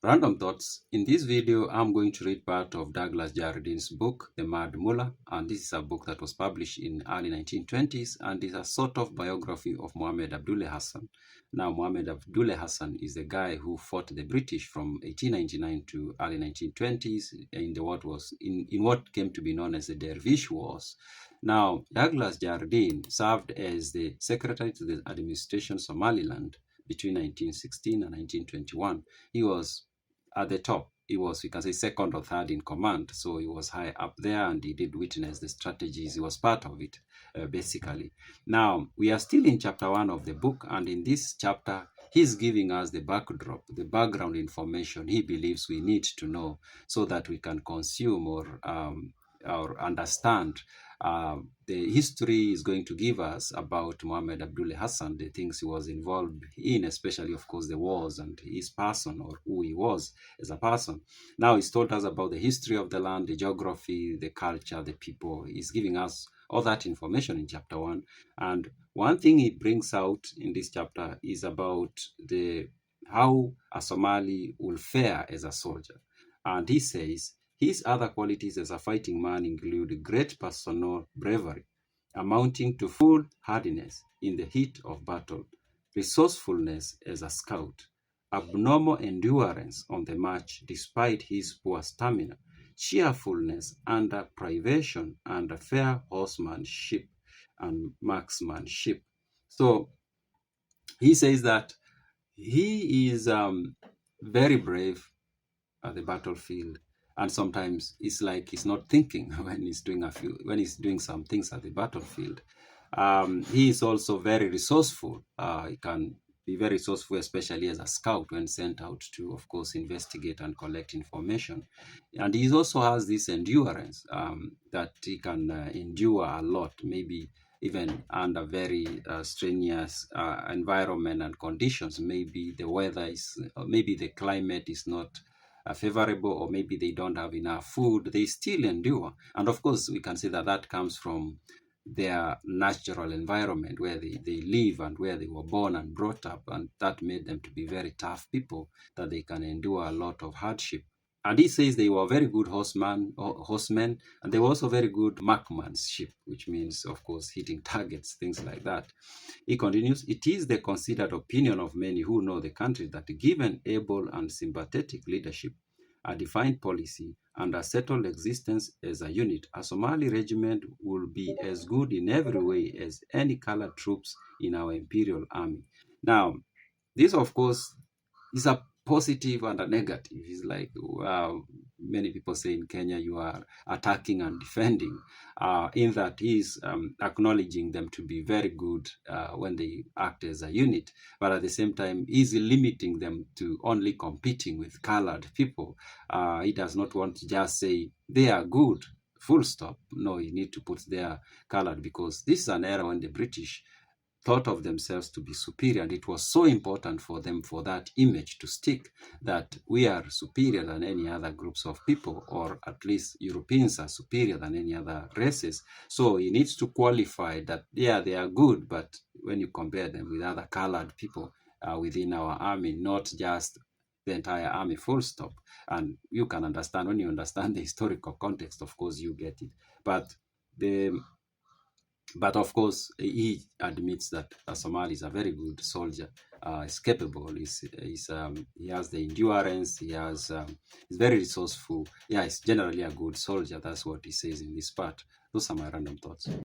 Random thoughts. In this video, I'm going to read part of Douglas Jardine's book, The Mad Mullah, and this is a book that was published in early 1920s and is a sort of biography of Mohammed Abdullahi Hassan. Now, Mohammed Abdullahi Hassan is the guy who fought the British from 1899 to early 1920s in what came to be known as the Dervish Wars. Now, Douglas Jardine served as the secretary to the administration Somaliland between 1916 and 1921. He was at the top. He was, we can say, second or third in command. So he was high up there and he did witness the strategies. He was part of it, basically. Now, we are still in chapter 1 of the book. And in this chapter, he's giving us the backdrop, the background information he believes we need to know so that we can consume or understand the history is going to give us about Mohammed Abdullahi Hassan, the things he was involved in, especially, of course, the wars and his person or who he was as a person. Now, he's told us about the history of the land, the geography, the culture, the people. He's giving us all that information in chapter 1. And one thing he brings out in this chapter is about how a Somali will fare as a soldier. And he says, his other qualities as a fighting man include great personal bravery, amounting to foolhardiness in the heat of battle, resourcefulness as a scout, abnormal endurance on the march despite his poor stamina, cheerfulness under privation, and fair horsemanship and marksmanship. So he says that he is very brave at the battlefield, and sometimes it's like he's not thinking when he's doing some things at the battlefield. He is also very resourceful. He can be very resourceful, especially as a scout when sent out to, of course, investigate and collect information. And he also has this endurance that he can endure a lot, maybe even under very strenuous environment and conditions. Maybe the weather is, maybe the climate is not favorable, or maybe they don't have enough food, they still endure. And of course, we can say that that comes from their natural environment where they live and where they were born and brought up, and that made them to be very tough people, that they can endure a lot of hardship. And he says they were very good horsemen, and they were also very good marksmanship, which means, of course, hitting targets, things like that. He continues, it is the considered opinion of many who know the country that given able and sympathetic leadership, a defined policy, and a settled existence as a unit, a Somali regiment will be as good in every way as any colored troops in our imperial army. Now, this, of course, is a positive and a negative. It's like, many people say in Kenya, you are attacking and defending, in that he's acknowledging them to be very good when they act as a unit, but at the same time, he's limiting them to only competing with colored people. He does not want to just say they are good, full stop. No, you need to put their colored, because this is an era when the British thought of themselves to be superior, and it was so important for them for that image to stick, that we are superior than any other groups of people, or at least Europeans are superior than any other races. So he needs to qualify that, yeah, they are good, but when you compare them with other colored people within our army, not just the entire army, full stop. And you can understand, when you understand the historical context, of course you get it. But of course, he admits that Somali is a very good soldier. He's capable. He has the endurance. He's very resourceful. Yeah, he's generally a good soldier. That's what he says in this part. Those are my random thoughts.